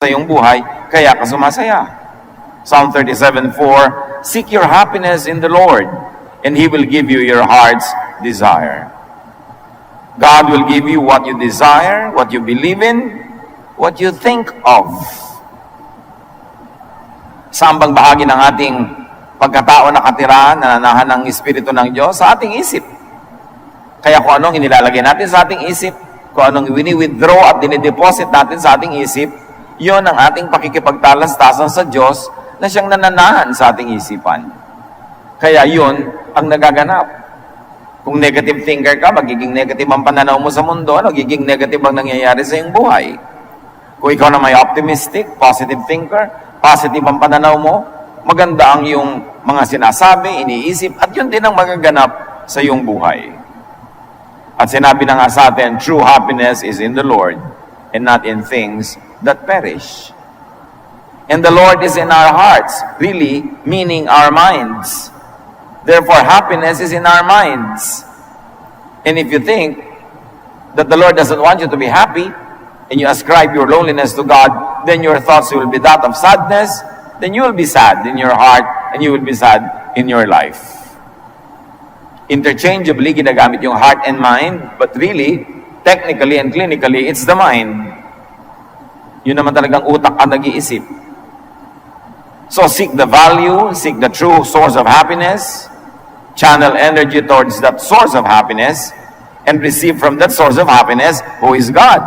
sa iyong buhay, kaya ka sumasaya. Psalm 37:4, seek your happiness in the Lord, and He will give you your heart's desire. God will give you what you desire, what you believe in, what you think of. Sa ambang bahagi ng ating pagkatao nakatira, nananahan ng Espiritu ng Diyos sa ating isip. Kaya kung anong inilalagay natin sa ating isip, kung anong wini-withdraw at dinideposit natin sa ating isip, yon ang ating pakikipagtalastasan sa Diyos na siyang nananahan sa ating isipan. Kaya yon ang nagaganap. Kung negative thinker ka, magiging negative ang pananaw mo sa mundo, magiging negative ang nangyayari sa iyong buhay. Kung ikaw na may optimistic, positive thinker, positive ang pananaw mo, maganda ang iyong mga sinasabi, iniisip, at yun din ang magaganap sa iyong buhay. At sinabi na nga sa atin, true happiness is in the Lord and not in things that perish. And the Lord is in our hearts, really meaning our minds. Therefore, happiness is in our minds. And if you think that the Lord doesn't want you to be happy, and you ascribe your loneliness to God, then your thoughts will be that of sadness, then you will be sad in your heart, and you will be sad in your life. Interchangeably, ginagamit yung heart and mind, but really, technically and clinically, it's the mind. Yun naman talagang utak ang nag-iisip. So seek the value, seek the true source of happiness, channel energy towards that source of happiness, and receive from that source of happiness, who is God.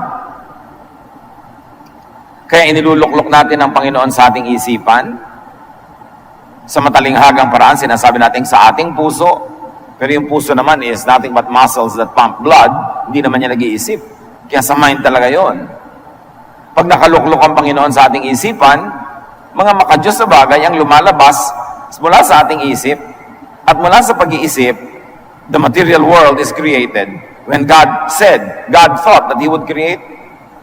Kaya iniluluklok natin ang Panginoon sa ating isipan. Sa matalinghagang paraan, sinasabi natin sa ating puso, pero yung puso naman is nothing but muscles that pump blood, hindi naman niya nag-iisip. Kaya sa mind talaga yon. Pag nakaluklok ang Panginoon sa ating isipan, mga makadiyos na bagay ang lumalabas mula sa ating isip, at mula sa pag-iisip, the material world is created. When God said, God thought that He would create,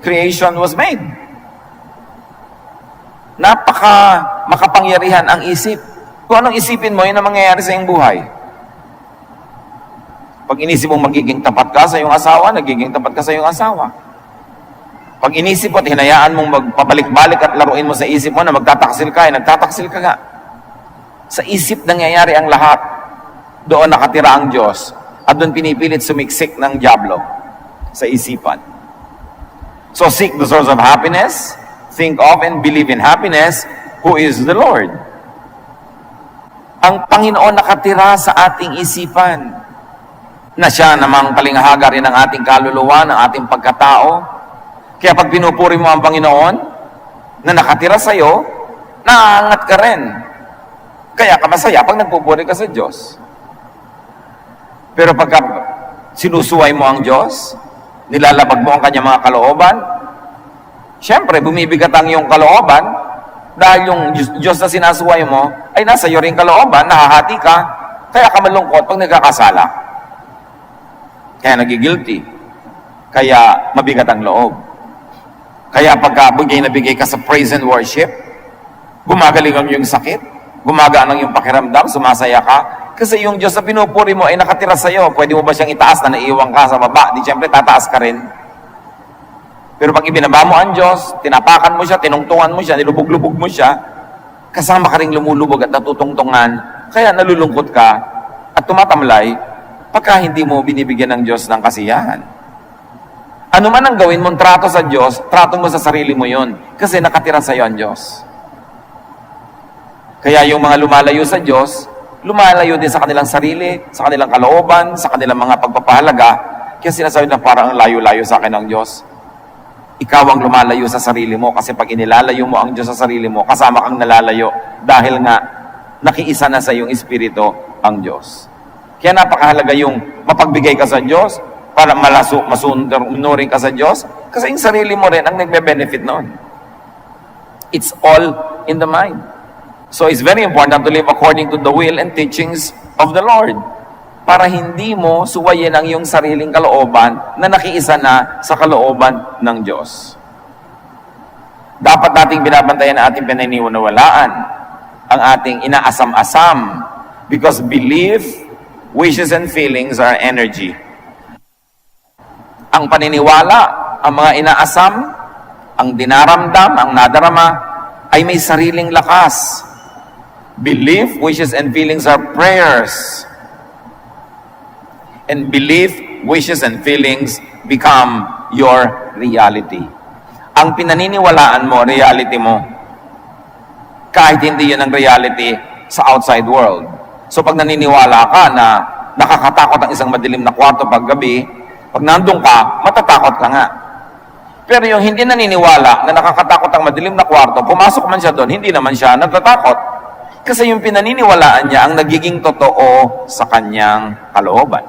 creation was made. Makapangyarihan ang isip. Kung anong isipin mo, yun ang mangyayari sa iyong buhay. Pag inisip mong magiging tapat ka sa iyong asawa, nagiging tapat ka sa iyong asawa. Pag inisip mo at hinayaan mong magpabalik-balik at laruin mo sa isip mo na magtataksil ka, nagtataksil ka nga. Sa isip nangyayari ang lahat. Doon nakatira ang Diyos. At doon pinipilit sumiksik ng dyablo sa isipan. So seek the source of happiness, think of and believe in happiness, who is the Lord. Ang Panginoon nakatira sa ating isipan, na siya namang kalinghaga rin ng ating kaluluwa, ng ating pagkatao. Kaya pag pinupuri mo ang Panginoon na nakatira sa iyo, naangat ka rin. Kaya ka masaya pag nagpupuri ka sa Diyos. Pero pagka sinusuway mo ang Diyos, nilalabag mo ang kanyang mga kalooban, syempre bumibigat ang iyong kalooban dahil yung Diyos na sinasuway mo ay nasa iyo rin kalooban, nahahati ka, kaya ka malungkot pag nagkakasala. Kaya nagigilty. Kaya mabigat ang loob. Kaya pagka bigay na bigay ka sa praise and worship, gumagaling ang iyong sakit, gumagaan ang iyong pakiramdam, sumasaya ka, kasi yung Diyos na pinupuri mo ay nakatira sa iyo. Pwede mo ba siyang itaas na naiiwan ka sa baba? Di siyempre tataas ka rin. Pero pag ibinaba mo ang Diyos, tinapakan mo siya, tinungtungan mo siya, nilubog-lubog mo siya, kasama ka rin lumulubog at natutungtungan, kaya nalulungkot ka at tumatamlay pagka hindi mo binibigyan ng Diyos ng kasiyahan. Ano man ang gawin mong trato sa Diyos, trato mo sa sarili mo yon, kasi nakatira sa iyo ang Diyos. Kaya yung mga lumalayo sa Diyos, lumalayo din sa kanilang sarili, sa kanilang kalooban, sa kanilang mga pagpapahalaga. Kaya sinasabi na parang layo-layo sa akin ng Diyos. Ikaw ang lumalayo sa sarili mo, kasi pag inilalayo mo ang Diyos sa sarili mo, kasama kang nalalayo dahil nga nakiisa na sa iyong espiritu ang Diyos. Kaya napakahalaga yung mapagbigay ka sa Diyos, para masunurin ka sa Diyos, kasi yung sarili mo rin ang nagbe-benefit noon. It's all in the mind. So it's very important to live according to the will and teachings of the Lord, para hindi mo suwayin ang iyong sariling kalooban na nakiisa na sa kalooban ng Diyos. Dapat nating binabantayan ang ating pinaniniwalaan, ang ating inaasam-asam, because belief, wishes, and feelings are energy. Ang paniniwala, ang mga inaasam, ang dinaramdam, ang nadarama, ay may sariling lakas. Belief, wishes, and feelings are prayers. And belief, wishes, and feelings become your reality. Ang pinaniniwalaan mo, reality mo, kahit hindi yun ang reality sa outside world. So pag naniniwala ka na nakakatakot ang isang madilim na kwarto pag gabi, pag nandun ka, matatakot ka nga. Pero yung hindi naniniwala na nakakatakot ang madilim na kwarto, pumasok man siya doon, hindi naman siya natatakot. Kasi yung pinaniniwalaan niya ang nagiging totoo sa kanyang kalooban.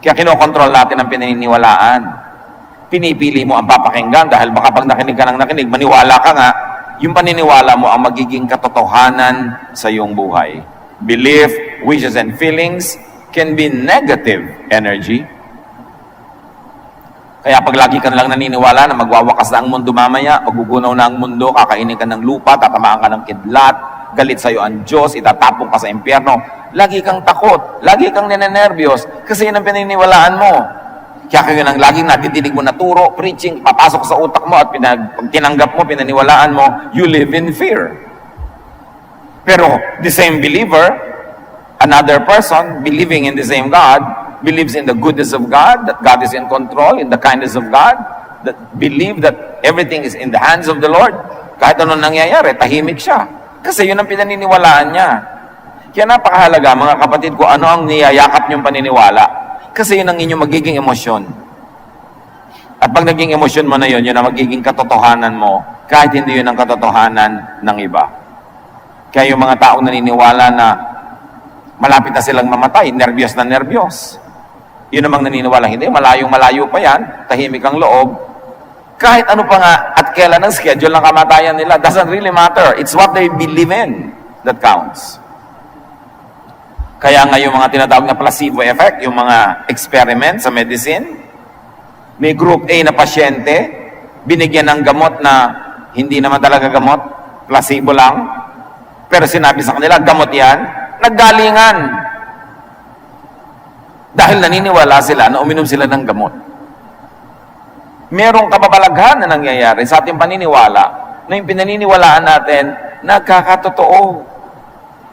Kaya kinokontrol natin ang pinaniniwalaan. Pinipili mo ang papakinggan dahil baka pag nakinig ka ng nakinig, maniwala ka nga, yung paniniwala mo ang magiging katotohanan sa iyong buhay. Belief, wishes, and feelings can be negative energy. Kaya pag lagi ka lang naniniwala na magwawakas na ang mundo mamaya, magugunaw na ang mundo, kakainin ka ng lupa, tatamaan ka ng kidlat, galit sa'yo ang Diyos, itatapong ka sa impyerno, lagi kang takot, lagi kang ninenervyos, kasi yun ang pininiwalaan mo. Kaya yun ang laging natidinig mo na turo, preaching, papasok sa utak mo at pag tinanggap mo, pinaniwalaan mo, you live in fear. Pero the same believer, another person believing in the same God, believes in the goodness of God, that God is in control, in the kindness of God, that believe that everything is in the hands of the Lord. Kahit anong nangyayari, tahimik siya. Kasi yun ang pinaniniwalaan niya. Kaya napakahalaga, mga kapatid ko, ano ang niyayakap niyong paniniwala? Kasi yun ang inyong magiging emosyon. At pag naging emosyon mo na yun, yun ang magiging katotohanan mo, kahit hindi yun ang katotohanan ng iba. Kaya yung mga taong naniniwala na malapit na silang mamatay, nervyos na nervyos. Yun namang naniniwala, hindi, malayong-malayo pa yan, tahimik ang loob. Kahit ano pa nga, at kailan ang schedule ng kamatayan nila, doesn't really matter. It's what they believe in that counts. Kaya nga yung mga tinatawag na placebo effect, yung mga experiment sa medicine, may group A na pasyente, binigyan ng gamot na hindi naman talaga gamot, placebo lang, pero sinabi sa kanila, gamot yan, naggalingan. Dahil naniniwala sila na uminom sila ng gamot. Merong kababalaghan na nangyayari sa ating paniniwala na yung pinaniniwalaan natin nagkakatotoo.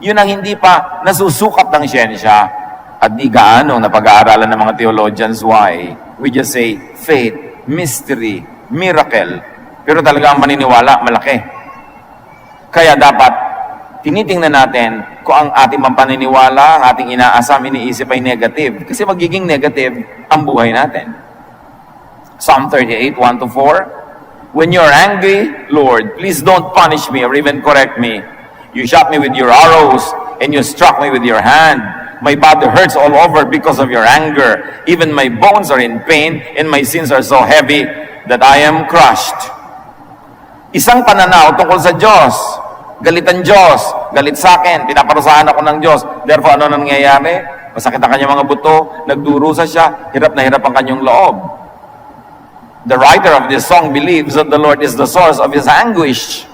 Yun ang hindi pa nasusukat ng siyensya at di gaano na pag-aaralan ng mga theologians. Why? We just say faith, mystery, miracle. Pero talaga ang paniniwala, malaki. Kaya dapat tinitingnan natin kung ang ating paniniwala, ang ating inaasam, iniisip ay negative. Kasi magiging negative ang buhay natin. Psalm 38, 1-4. When you're angry, Lord, please don't punish me or even correct me. You shot me with your arrows and you struck me with your hand. My body hurts all over because of your anger. Even my bones are in pain and my sins are so heavy that I am crushed. Isang pananaw tungkol sa Diyos. Galit ang Diyos. Galit sa akin. Pinaparusahan ako ng Diyos. Therefore, ano nangyayari? Masakit ang kanyang mga buto. Nagdurusa siya. Hirap na hirap ang kanyang loob. The writer of this song believes that the Lord is the source of his anguish.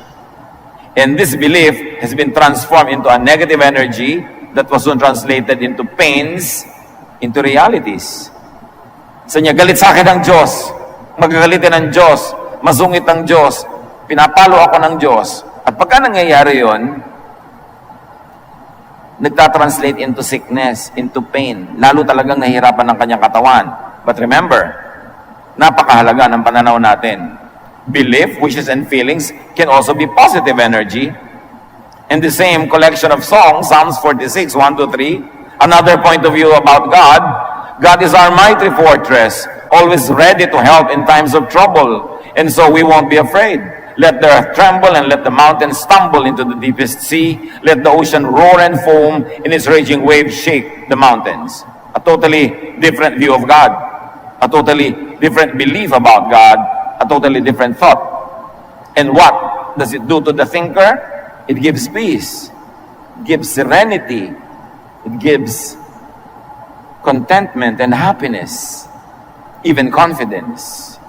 And this belief has been transformed into a negative energy that was soon translated into pains, into realities. Sa niya, galit sa akin ang Diyos. Magagalitin ang Diyos. Masungit ang Diyos. Pinapalo ako ng Diyos. At pagka nangyayari yon, nagtatranslate into sickness, into pain. Lalo talagang nahihirapan ng kanyang katawan. But remember, napakahalaga ng pananaw natin. Belief, wishes, and feelings can also be positive energy. In the same collection of songs, Psalms 46, 1-3, another point of view about God, God is our mighty fortress, always ready to help in times of trouble, and so we won't be afraid. Let the earth tremble and let the mountains stumble into the deepest sea. Let the ocean roar and foam and its raging waves shake the mountains. A totally different view of God. A totally different belief about God. A totally different thought. And what does it do to the thinker? It gives peace. It gives serenity. It gives contentment and happiness. Even confidence.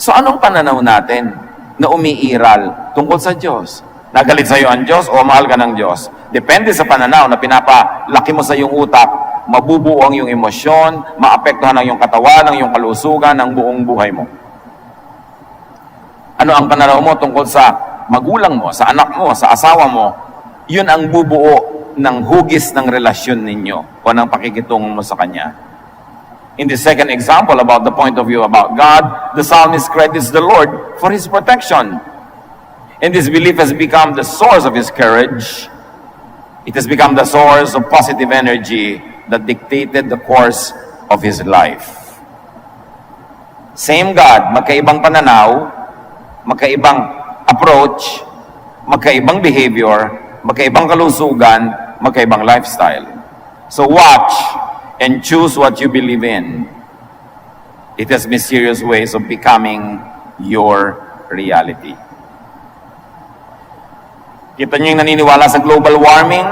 So anong pananaw natin na umiiral tungkol sa Diyos? Nagalit sa iyo ang Diyos o mahal ka ng Diyos? Depende sa pananaw na pinapalaki mo sa iyong utak, mabubuo ang iyong emosyon, maapektuhan ang iyong katawan, ang iyong kalusugan, ang buong buhay mo. Ano ang pananaw mo tungkol sa magulang mo, sa anak mo, sa asawa mo, yun ang bubuo ng hugis ng relasyon ninyo o ng pakikitungo mo sa Kanya. In the second example about the point of view about God, the psalmist credits the Lord for His protection. And this belief has become the source of his courage. It has become the source of positive energy that dictated the course of his life. Same God, magkaibang pananaw, magkaibang approach, magkaibang behavior, magkaibang kalusugan, magkaibang lifestyle. So watch and choose what you believe in. It has mysterious ways of becoming your reality. Kita niyo yung naniniwala sa global warming,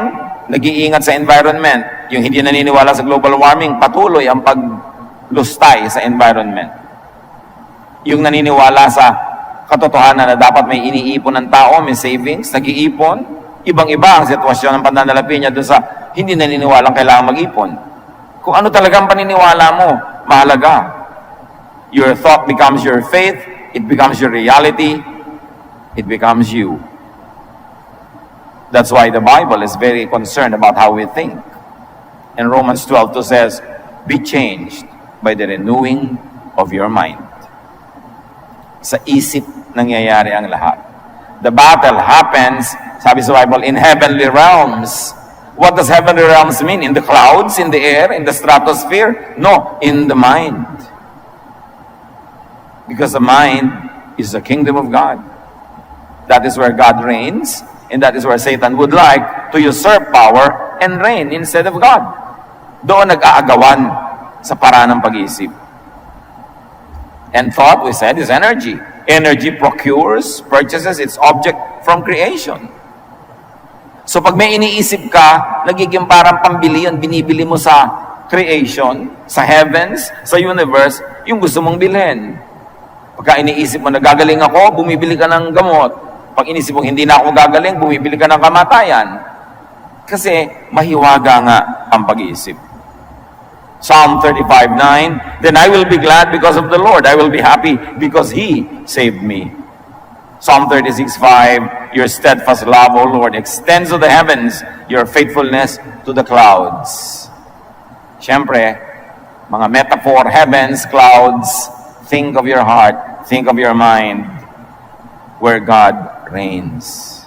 nag-iingat sa environment. Yung hindi naniniwala sa global warming, patuloy ang paglustay sa environment. Yung naniniwala sa katotohanan na dapat may iniipon ng tao, may savings, nag-iipon, ibang-iba ang sitwasyon ng pananalapi niya doon sa hindi naniniwalang kailangan mag-ipon. Kung ano talagang paniniwala mo, mahalaga. Your thought becomes your faith, it becomes your reality, it becomes you. That's why the Bible is very concerned about how we think. And Romans 12:2 says, be changed by the renewing of your mind. Sa isip nangyayari ang lahat. The battle happens, sabi sa Bible, in heavenly realms. What does heavenly realms mean? In the clouds, in the air, in the stratosphere? No, in the mind. Because the mind is the kingdom of God. That is where God reigns. And that is where Satan would like to usurp power and reign instead of God. Doon nag-aagawan sa paraan ng pag-iisip. And thought, we said, is energy. Energy purchases its object from creation. So pag may iniisip ka, nagiging parang pambili yun, binibili mo sa creation, sa heavens, sa universe, yung gusto mong bilhin. Pagka iniisip mo, nagagaling ako, bumibili ka ng gamot. Pag inisip mo, hindi na ako gagaling, bumibili ka ng kamatayan. Kasi mahiwaga nga ang pag-iisip. Psalm 35:9, then I will be glad because of the Lord. I will be happy because He saved me. Psalm 36:5, your steadfast love, O Lord, extends to the heavens, your faithfulness to the clouds. Siyempre, mga metaphor, heavens, clouds, think of your heart, think of your mind, where God reigns.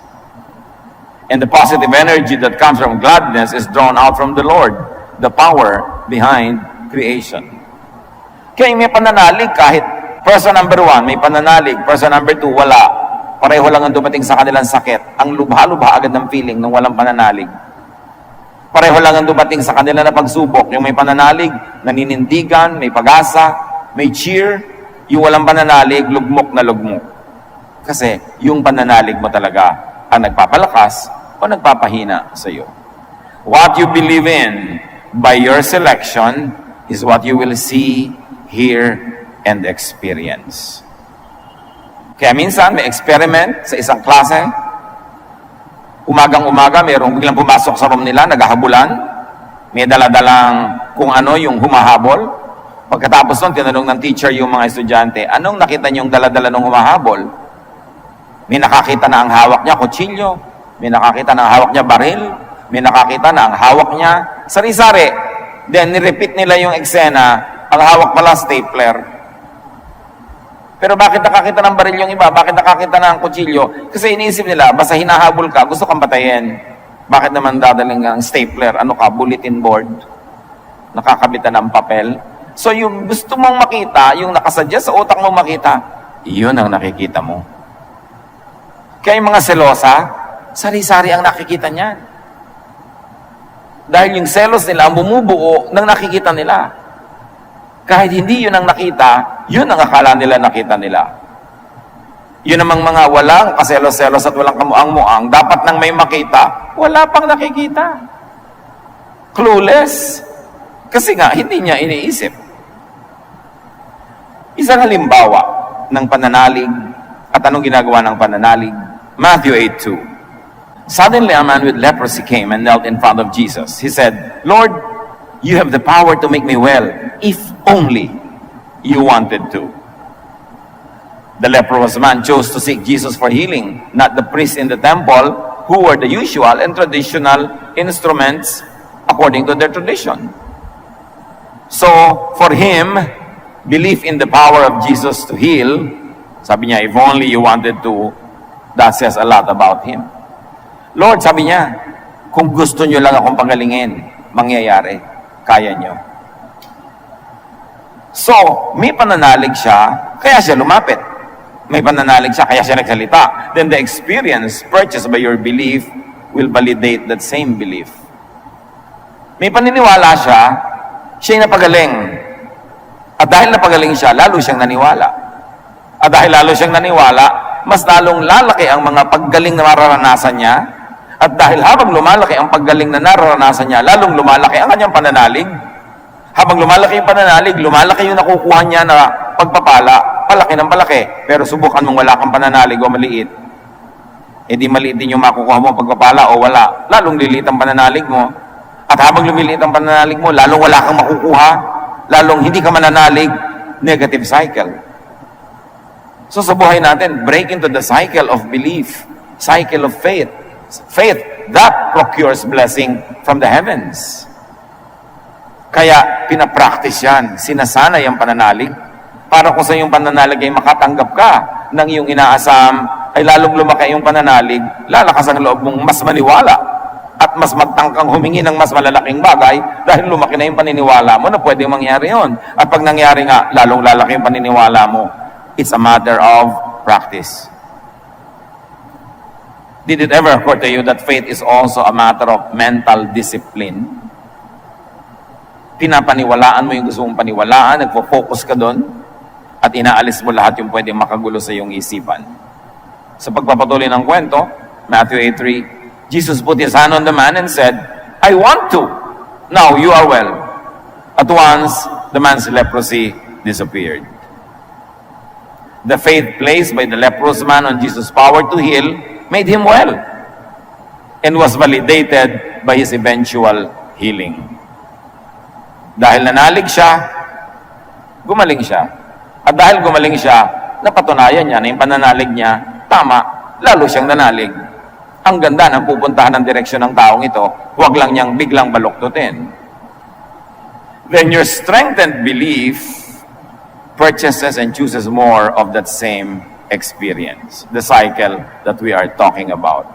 And the positive energy that comes from gladness is drawn out from the Lord, the power behind creation. Kaya may pananalig kahit person number 1, may pananalig, person number 2, wala. Pareho lang ang dumating sa kanilang sakit. Ang lubha-lubha agad ng feeling ng walang pananalig. Pareho lang ang dumating sa kanila na pagsubok. Yung may pananalig, naninindigan, may pag-asa, may cheer. Yung walang pananalig, lugmok na lugmok. Kasi yung pananalig mo talaga ang nagpapalakas o nagpapahina sa iyo. What you believe in by your selection is what you will see, hear, and experience. Kaya minsan may experiment sa isang klase. Umagang-umaga, mayroong biglang pumasok sa room nila, naghahabulan. May daladalang kung ano yung humahabol. Pagkatapos nun, tinanong ng teacher yung mga estudyante, anong nakita niyong daladala ng humahabol? May nakakita na ang hawak niya kutsilyo, may nakakita na ang hawak niya baril, may nakakita na ang hawak niya sari-sari. Then, nirepeat nila yung eksena, ang hawak pala stapler. Pero bakit nakakita ng baril yung iba? Bakit nakakita na ang kutsilyo? Kasi iniisip nila, basta hinahabol ka, gusto kang patayin. Bakit naman dadaling ang stapler? Ano ka, bulletin board? Nakakabitan ng papel? So, yung gusto mong makita, yung nakasadya sa utak mong makita, yun ang nakikita mo. Kaya yung mga selosa, sari-sari ang nakikita niyan. Dahil yung selos nila ang bumubuo ng nakikita nila. Kahit hindi yun ang nakita, yun ang akala nila nakita nila. Yun namang mga walang kaselos-selos at walang kamuang-muang, dapat nang may makita, wala pang nakikita. Clueless. Kasi nga, hindi niya iniisip. Isang halimbawa ng pananalig at anong ginagawa ng pananalig, Matthew 8:2. Suddenly a man with leprosy came and knelt in front of Jesus. He said, Lord, you have the power to make me well, if only you wanted to. The leprous man chose to seek Jesus for healing, not the priests in the temple, who were the usual and traditional instruments according to their tradition. So, for him, belief in the power of Jesus to heal, sabi niya, if only you wanted to, that says a lot about him. Lord, sabi niya, kung gusto niyo lang akong pagalingin, mangyayari, kaya niyo. So, may pananalig siya, kaya siya lumapit. May pananalig siya, kaya siya nagsalita. Then the experience purchased by your belief will validate that same belief. May paniniwala siya, siya'y napagaling. At dahil napagaling siya, lalo siyang naniwala. At dahil lalo siyang naniwala, mas lalong lalaki ang mga paggaling na mararanasan niya. At dahil habang lumalaki ang paggaling na nararanasan niya, lalong lumalaki ang kanyang pananalig. Habang lumalaki yung pananalig, lumalaki yung nakukuha niya na pagpapala, palaki ng palaki. Pero subukan mong wala kang pananalig o maliit. E di maliit din yung makukuha mo pagpapala o wala. Lalong liliit ang pananalig mo. At habang lumiliit ang pananalig mo, lalong wala kang makukuha. Lalong hindi ka mananalig, negative cycle. So sa buhay natin, break into the cycle of belief, cycle of faith. Faith, that procures blessing from the heavens. Kaya pinapractice yan, sinasanay ang pananalig, para kung sa iyong pananalig ay makatanggap ka ng iyong inaasam, ay lalong lumaki yung pananalig, lalakas ang loob mong mas maniwala at mas magtangkang humingi ng mas malalaking bagay dahil lumaki na yung paniniwala mo na pwedeng mangyari yon. At pag nangyari nga, lalong lalaki yung paniniwala mo. It's a matter of practice. Did it ever occur to you that faith is also a matter of mental discipline? Pinapaniwalaan mo yung gusto mong paniwalaan, nagpo-focus ka doon, at inaalis mo lahat yung pwedeng makagulo sa iyong isipan. Sa pagpapatuloy ng kwento, Matthew 8:3, Jesus put his hand on the man and said, I want to. Now you are well. At once, the man's leprosy disappeared. The faith placed by the leprous man on Jesus' power to heal made him well and was validated by his eventual healing. Dahil nanalig siya, gumaling siya. At dahil gumaling siya, napatunayan niya na yung pananalig niya, tama, lalo siyang nanalig. Ang ganda ng pupuntahan ng direksyon ng taong ito, huwag lang niyang biglang baluktutin. Then your strengthened belief purchases and chooses more of that same experience, the cycle that we are talking about.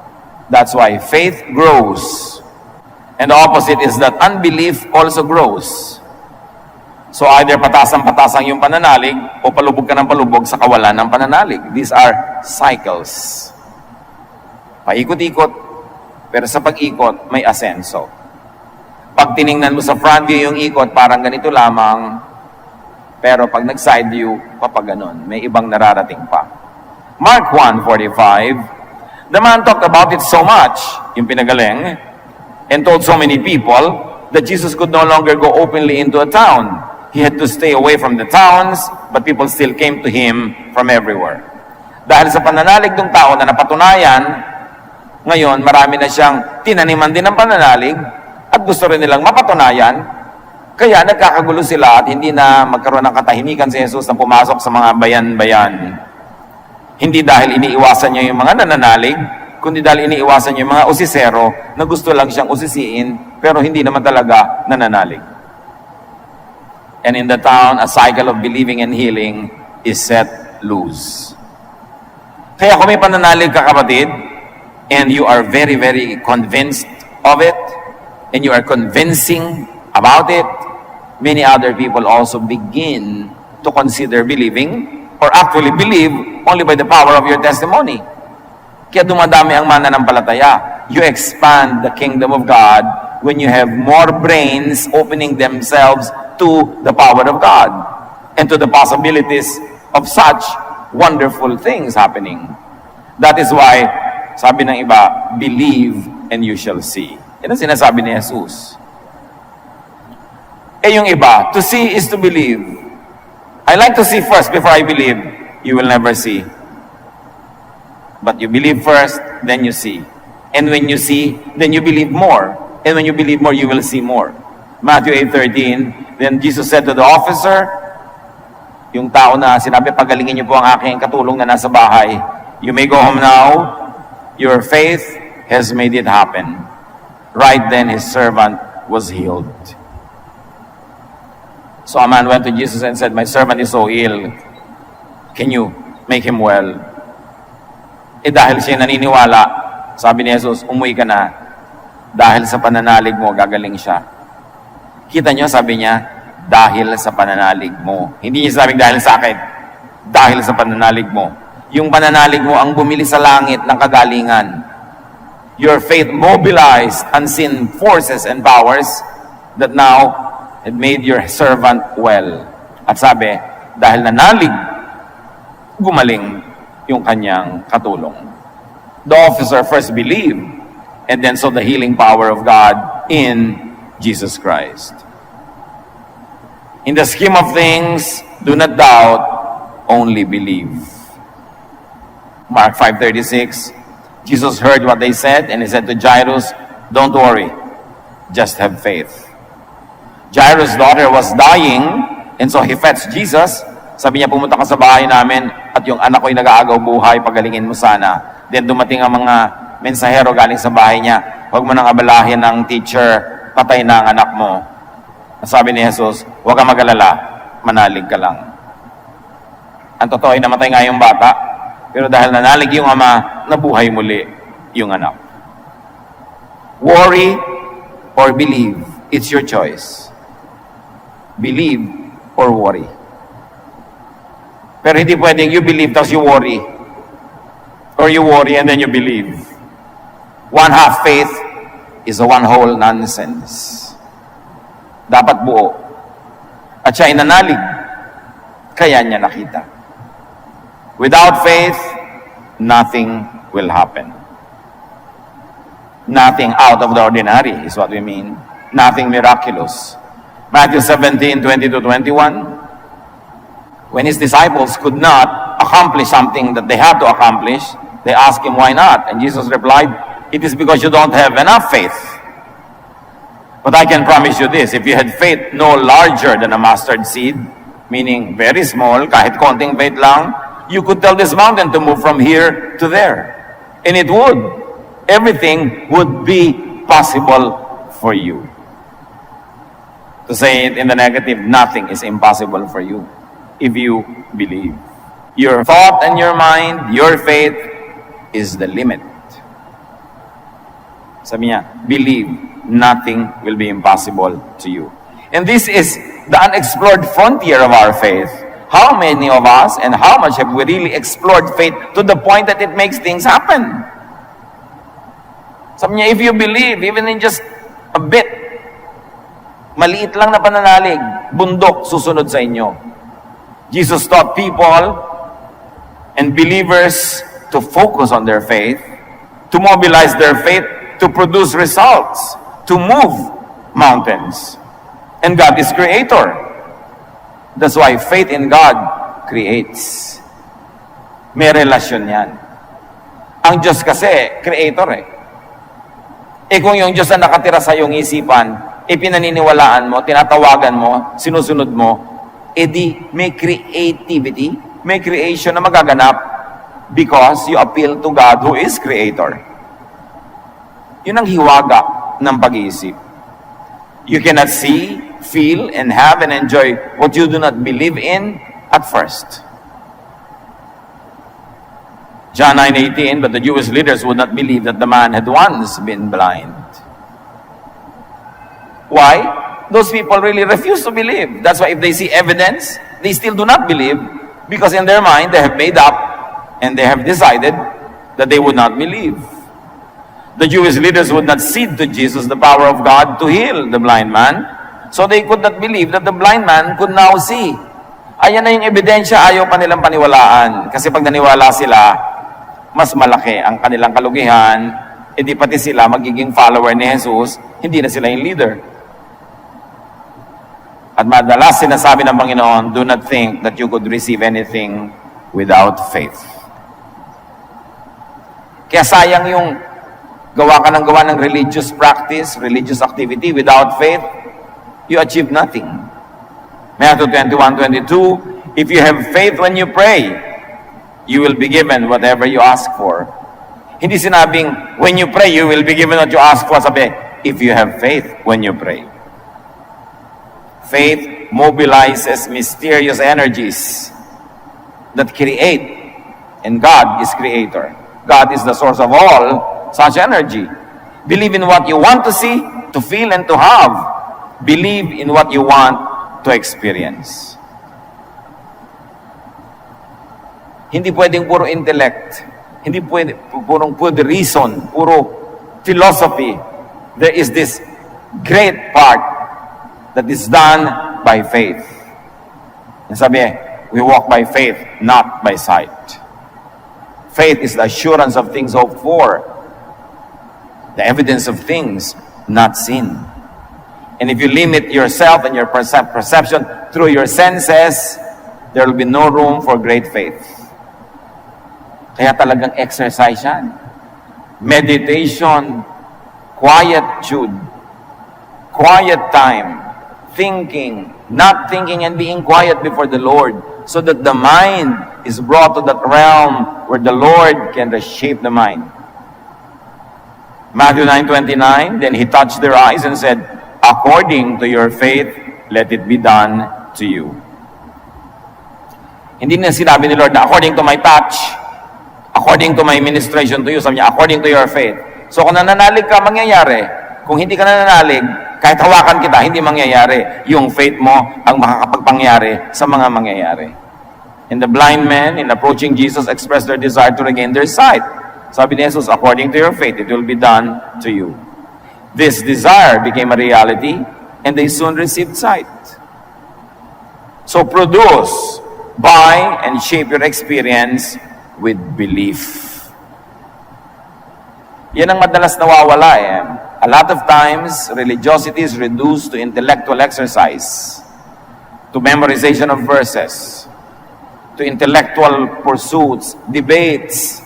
That's why faith grows. And the opposite is that unbelief also grows. So either patasang-patasang yung pananalig o palubog ka ng palubog sa kawalan ng pananalig. These are cycles. Paikot-ikot, pero sa pag-ikot, may asenso. Pag tiningnan mo sa front view yung ikot, parang ganito lamang, pero pag nag-side view, papaganon. May ibang nararating pa. Mark 1:45, the man talked about it so much, yung pinagaling, and told so many people that Jesus could no longer go openly into a town. He had to stay away from the towns, but people still came to him from everywhere. Dahil sa pananalig ng tao na napatunayan, ngayon marami na siyang tinaniman din ng pananalig at gusto rin nilang mapatunayan, kaya nagkakagulo sila at hindi na magkaroon ng katahimikan si Jesus na pumasok sa mga bayan-bayan. Hindi dahil iniiwasan niya yung mga nananalig, kundi dahil iniiwasan niya yung mga usisero na gusto lang siyang usisiin pero hindi naman talaga nananalig. And in the town, a cycle of believing and healing is set loose. Kaya kung may pananalig ka, kapatid, and you are very, very convinced of it, and you are convincing about it, many other people also begin to consider believing or actually believe only by the power of your testimony. Kaya dumadami ang mananampalataya. You expand the kingdom of God when you have more brains opening themselves to the power of God and to the possibilities of such wonderful things happening. That is why, sabi ng iba, believe and you shall see. Yan ang sinasabi ni Jesus. Eh yung iba, to see is to believe. I like to see first before I believe. You will never see. But you believe first, then you see. And when you see, then you believe more. And when you believe more, you will see more. Matthew 8:13, then Jesus said to the officer, Yung tao na sinabi, pagalingin niyo po ang aking katulong na nasa bahay. You may go home now. Your faith has made it happen. Right then, his servant was healed. So a man went to Jesus and said, my servant is so ill. Can you make him well? Dahil siya naniniwala, sabi ni Jesus, umuwi ka na. Dahil sa pananalig mo, gagaling siya. Kita niyo, sabi niya, dahil sa pananalig mo. Hindi niya sabing dahil sa akin. Dahil sa pananalig mo. Yung pananalig mo ang bumili sa langit ng kagalingan. Your faith mobilized unseen forces and powers that now had made your servant well. At sabi, dahil nanalig, gumaling yung kanyang katulong. The officer first believed and then saw the healing power of God in Jesus Christ. In the scheme of things, do not doubt, only believe. Mark 5:36, Jesus heard what they said and he said to Jairus, don't worry, just have faith. Jairus' daughter was dying and so he fetched Jesus. Sabi niya, pumunta ka sa bahay namin at yung anak ko'y nag-aagaw buhay, pagalingin mo sana. Then dumating ang mga mensahero galing sa bahay niya, huwag mo nang abalahin ng teacher, patay na ang anak mo. Sabi ni Jesus, huwag kang mag-alala, manalig ka lang. Ang totoo ay namatay nga yung bata, pero dahil nanalig yung ama, nabuhay muli yung anak. Worry or believe, it's your choice. Believe or worry. Pero hindi pwedeng you believe tapos you worry. Or you worry and then you believe. One half faith is a one whole nonsense. Dapat buo. At siya ay nanalig, kaya niya nakita. Without faith, nothing will happen. Nothing out of the ordinary is what we mean. Nothing miraculous. Matthew 17:20-21. When his disciples could not accomplish something that they had to accomplish, they asked him, why not? And Jesus replied, it is because you don't have enough faith. But I can promise you this, if you had faith no larger than a mustard seed, meaning very small, kahit konting faith lang, you could tell this mountain to move from here to there. And it would. Everything would be possible for you. To say it in the negative, nothing is impossible for you if you believe. Your thought and your mind, your faith is the limit. Sabi niya, believe, nothing will be impossible to you. And this is the unexplored frontier of our faith. How many of us and how much have we really explored faith to the point that it makes things happen? Sabi niya, if you believe, even in just a bit, maliit lang na pananalig, bundok susunod sa inyo. Jesus taught people and believers to focus on their faith, to mobilize their faith, to produce results, to move mountains. And God is creator. That's why faith in God creates. May relasyon yan. Ang Diyos kasi, creator eh. Kung yung Diyos na nakatira sa iyong isipan, pinaniniwalaan mo, tinatawagan mo, sinusunod mo, di may creativity, may creation na magaganap because you appeal to God who is creator. Yun ang hiwaga ng pag-iisip. You cannot see, feel, and have and enjoy what you do not believe in at first. John 9:18, but the Jewish leaders would not believe that the man had once been blind. Why? Those people really refuse to believe. That's why if they see evidence, they still do not believe because in their mind they have made up and they have decided that they would not believe. The Jewish leaders would not cede to Jesus the power of God to heal the blind man, so they could not believe that the blind man could now see. Ayan na yung ebidensya, ayaw pa nilang paniwalaan. Kasi pag naniwala sila, mas malaki ang kanilang kalugihan, di pati sila magiging follower ni Jesus, hindi na sila yung leader. At madalas sinasabi ng Panginoon, do not think that you could receive anything without faith. Kaya sayang yung gawa ka ng religious practice, religious activity without faith, you achieve nothing. Matthew 21:22, If you have faith when you pray, you will be given whatever you ask for. Hindi sinabing, when you pray, you will be given what you ask for. Sabi, if you have faith when you pray. Faith mobilizes mysterious energies that create, and God is creator. God is the source of all such energy. Believe in what you want to see, to feel, and to have. Believe in what you want to experience. Hindi pwedeng puro intellect. Hindi puro reason, puro philosophy. There is this great part that is done by faith. And sabi, we walk by faith, not by sight. Faith is the assurance of things hoped for, the evidence of things not seen. And if you limit yourself and your perception through your senses, there will be no room for great faith. Kaya talagang exercise yan. Meditation, quietude, quiet time, thinking, not thinking and being quiet before the Lord, so that the mind is brought to that realm where the Lord can reshape the mind. Matthew 9:29, then he touched their eyes and said, according to your faith, let it be done to you. Hindi na sinabi ni Lord na according to my touch, according to my ministration to you, sabi niya, according to your faith. So kung nananalig ka, mangyayari. Kung hindi ka nananalig, kahit hawakan kita, hindi mangyayari. Yung faith mo ang makakapagpangyari sa mga mangyayari. And the blind men, in approaching Jesus, expressed their desire to regain their sight. Sabi ni Jesus, according to your faith, it will be done to you. This desire became a reality, and they soon received sight. So produce, buy, and shape your experience with belief. Yan ang madalas nawawala eh. A lot of times, religiosity is reduced to intellectual exercise, to memorization of verses, to intellectual pursuits, debates,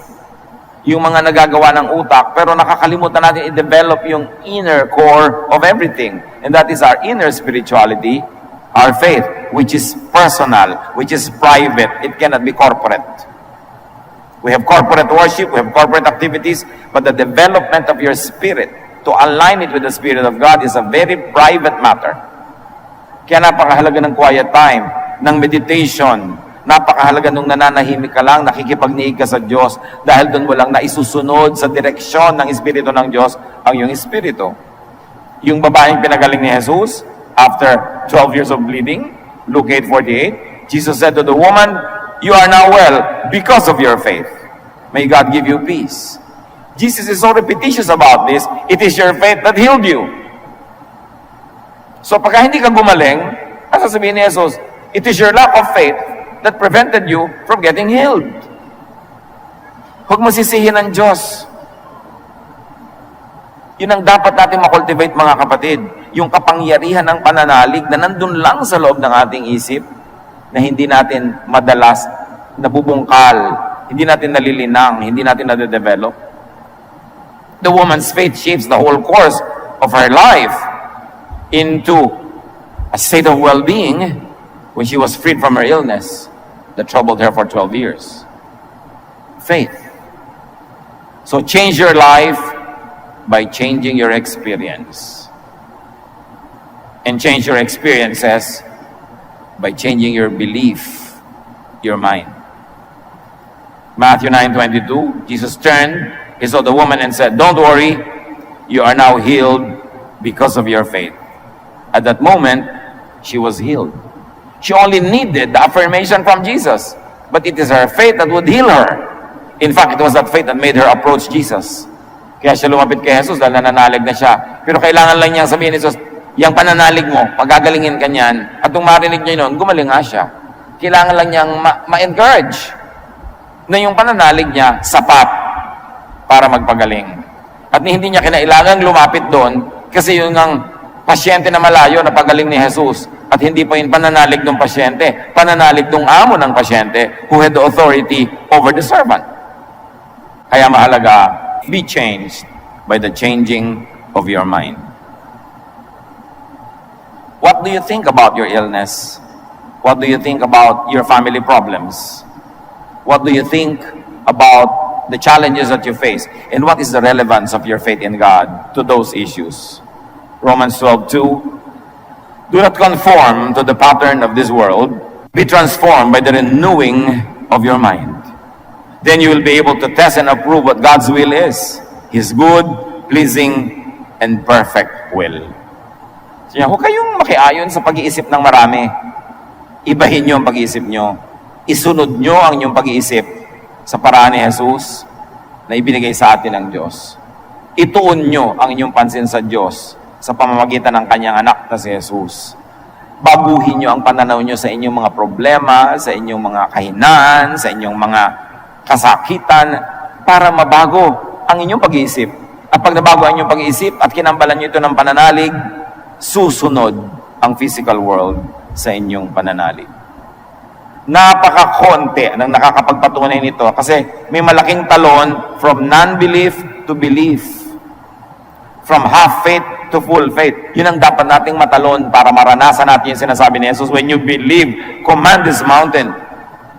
yung mga nagagawa ng utak, pero nakakalimutan natin i-develop yung inner core of everything. And that is our inner spirituality, our faith, which is personal, which is private. It cannot be corporate. We have corporate worship, we have corporate activities, but the development of your spirit, to align it with the Spirit of God, is a very private matter. Kaya napakahalaga ng quiet time, ng meditation, napakahalaga nung nananahimik ka lang, nakikipagniig ka sa Diyos, dahil doon mo lang naisusunod sa direksyon ng Espiritu ng Diyos ang iyong Espiritu. Yung babaeng pinagaling ni Jesus, after 12 years of bleeding, Luke 8:48, Jesus said to the woman, you are now well because of your faith. May God give you peace. Jesus is so repetitious about this, it is your faith that healed you. So pagka hindi ka gumaling, ang sasabihin ni Jesus, it is your lack of faith that prevented you from getting healed. Huwag mo sisihin ng Diyos. Yun ang dapat natin makultivate, mga kapatid. Yung kapangyarihan ng pananalig na nandun lang sa loob ng ating isip, na hindi natin madalas nabubungkal, hindi natin nalilinang, hindi natin nade-develop. The woman's faith shapes the whole course of her life into a state of well-being when she was freed from her illness that troubled her for 12 years. Faith. So change your life by changing your experience. And change your experiences by changing your belief, your mind. Matthew 9:22, Jesus turned, he saw the woman and said, don't worry, you are now healed because of your faith. At that moment, she was healed. She only needed the affirmation from Jesus. But it is her faith that would heal her. In fact, it was that faith that made her approach Jesus. Kaya siya lumapit kay Jesus dahil nananalig na siya. Pero kailangan lang niyang sabihin ni Jesus, yung pananalig mo, pagagalingin ka niyan, at nung marinig niya yun, gumaling nga siya. Kailangan lang niyang ma-encourage na yung pananalig niya sapat para magpagaling. At hindi niya kinailangan lumapit doon kasi yung ang pasyente na malayo na pagaling ni Jesus at hindi pa yung pananalig ng pasyente, pananalig ng amo ng pasyente who had the authority over the servant. Kaya mahalaga, be changed by the changing of your mind. What do you think about your illness? What do you think about your family problems? What do you think about the challenges that you face? And what is the relevance of your faith in God to those issues? Romans 12:2. Do not conform to the pattern of this world. Be transformed by the renewing of your mind. Then you will be able to test and approve what God's will is. His good, pleasing, and perfect will. So, huwag kayong makiayon sa pag-iisip ng marami. Ibahin nyo ang pag-iisip nyo. Isunod nyo ang inyong pag-iisip sa paraan ni Jesus na ibinigay sa atin ng Diyos. Ituon nyo ang inyong pansin sa Diyos sa pamamagitan ng kanyang anak na si Jesus. Baguhin nyo ang pananaw nyo sa inyong mga problema, sa inyong mga kahinaan, sa inyong mga kasakitan, para mabago ang inyong pag-iisip. At pag nabago ang inyong pag-iisip at kinambalan nyo ito ng pananalig, susunod ang physical world sa inyong pananalig. Napakakonti ng nakakapagpatunay nito kasi may malaking talon from non-belief to belief. From half faith to full faith. Yun ang dapat nating matalon para maranasan natin yung sinasabi ni Jesus. When you believe, command this mountain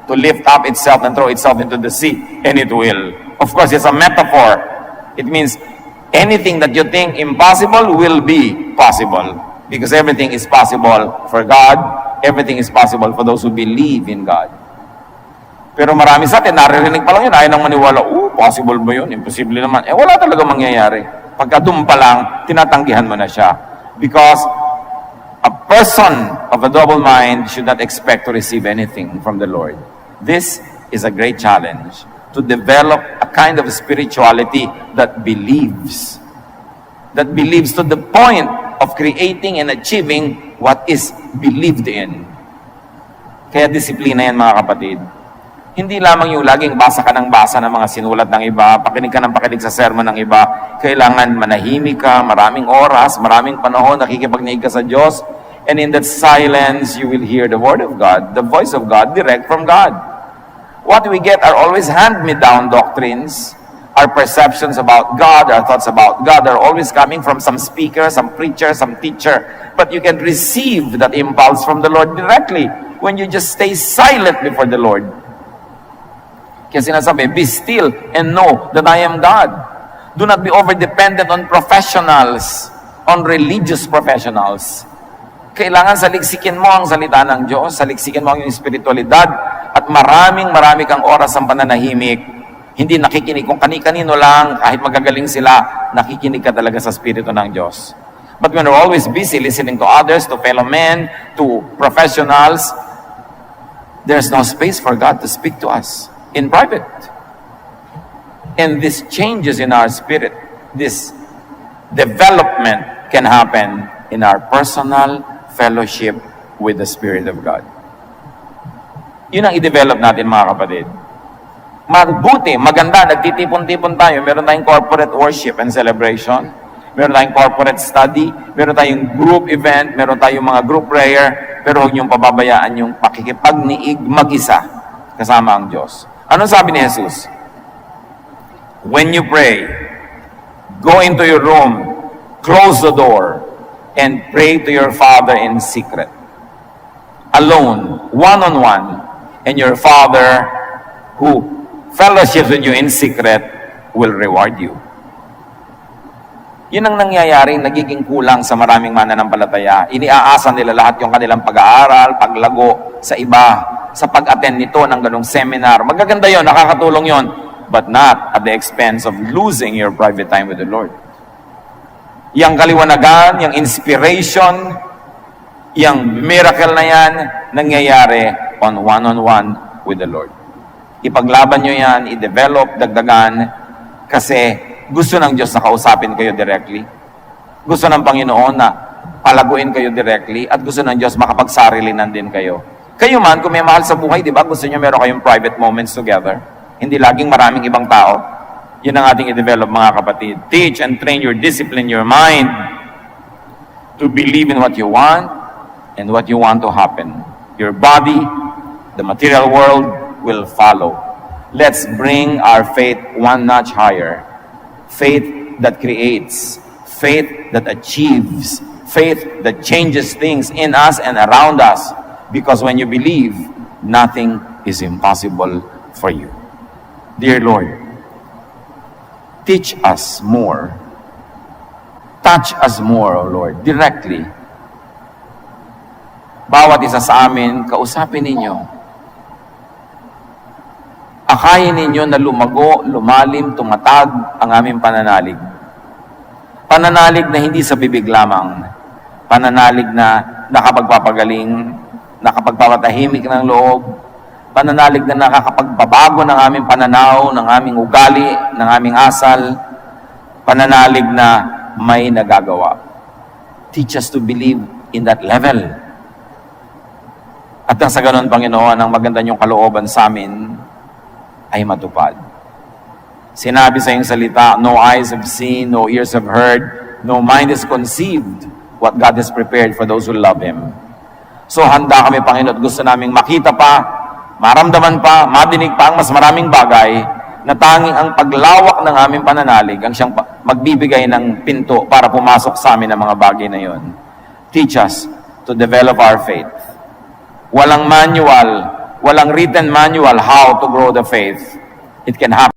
to lift up itself and throw itself into the sea, and it will. Of course, it's a metaphor. It means anything that you think impossible will be possible. Because everything is possible for God. Everything is possible for those who believe in God. Pero marami sa atin, naririnig pa lang yun, ayaw nang maniwala, possible ba yun? Imposible naman. Wala talaga mangyayari. Pagka doon pa lang, tinatanggihan mo na siya. Because a person of a double mind should not expect to receive anything from the Lord. This is a great challenge to develop a kind of spirituality that believes. That believes to the point of creating and achieving what is believed in. Kaya disiplina yan, mga kapatid. Hindi lamang yung laging basa ka ng basa ng mga sinulat ng iba, pakinig ka ng pakinig sa sermon ng iba. Kailangan manahimik ka, maraming oras, maraming panahon, nakikipagniig ka sa Diyos. And in that silence, you will hear the Word of God, the voice of God, direct from God. What we get are always hand-me-down doctrines. Our perceptions about God, our thoughts about God are always coming from some speaker, some preacher, some teacher. But you can receive that impulse from the Lord directly when you just stay silent before the Lord. Kaya sinasabi, be still and know that I am God. Do not be over-dependent on professionals, on religious professionals. Kailangan saliksikin mo ang salita ng Diyos, saliksikin mo ang iyong spiritualidad, at marami kang oras ang pananahimik. Hindi nakikinig kung kani-kanino lang, kahit magagaling sila, nakikinig ka talaga sa Espiritu ng Diyos. But when we're always busy listening to others, to fellow men, to professionals, there's no space for God to speak to us in private. And this changes in our spirit. This development can happen in our personal fellowship with the Spirit of God. Yun ang i-develop natin, mga kapatid. Mabuti, maganda, nagtitipon-tipon tayo. Meron tayong corporate worship and celebration. Meron tayong corporate study. Meron tayong group event. Meron tayong mga group prayer. Pero huwag niyong pababayaan yung pakikipagniig mag-isa kasama ang Diyos. Anong sabi ni Jesus? When you pray, go into your room, close the door, and pray to your Father in secret. Alone, one-on-one, and your Father who fellowships with you in secret will reward you. Yun ang nangyayari, nagiging kulang sa maraming mananampalataya. Iniaasa nila lahat yung kanilang pag-aaral, paglago sa iba, sa pag-attend nito ng ganong seminar. Magaganda yon, nakakatulong yon, but not at the expense of losing your private time with the Lord. Yang kaliwanagan, yang inspiration, yang miracle na yan, nangyayari on one-on-one with the Lord. Ipaglaban nyo yan, i-develop, dagdagan, kasi gusto ng Diyos na kausapin kayo directly. Gusto ng Panginoon na palaguin kayo directly, at gusto ng Diyos makapagsarilinan din kayo. Kayo man, kung may mahal sa buhay, di ba, gusto nyo meron kayong private moments together. Hindi laging maraming ibang tao. Yun ang ating i-develop, mga kapatid. Teach and train your discipline, your mind, to believe in what you want and what you want to happen. Your body, the material world, will follow. Let's bring our faith one notch higher. Faith that creates, faith that achieves, faith that changes things in us and around us. Because when you believe, nothing is impossible for you. Dear Lord, teach us more. Touch us more, O Lord, directly. Bawat isa sa amin, kausapin ninyo. Akayin ninyo na lumago, lumalim, tumatag ang aming pananalig. Pananalig na hindi sa bibig lamang. Pananalig na nakapagpapagaling, nakapagpapatahimik ng loob. Pananalig na nakakapagbabago ng aming pananaw, ng aming ugali, ng aming asal. Pananalig na may nagagawa. Teach us to believe in that level. At nang sa ganun, Panginoon, ang maganda niyong kalooban sa amin ay matupad. Sinabi sa iyong salita, no eyes have seen, no ears have heard, no mind has conceived what God has prepared for those who love Him. So handa kami, Panginoon, at gusto naming makita pa, maramdaman pa, madinig pa ang mas maraming bagay na tanging ang paglawak ng aming pananalig ang siyang magbibigay ng pinto para pumasok sa amin ang mga bagay na yon. Teach us to develop our faith. Walang manual, walang written manual how to grow the faith. It can happen.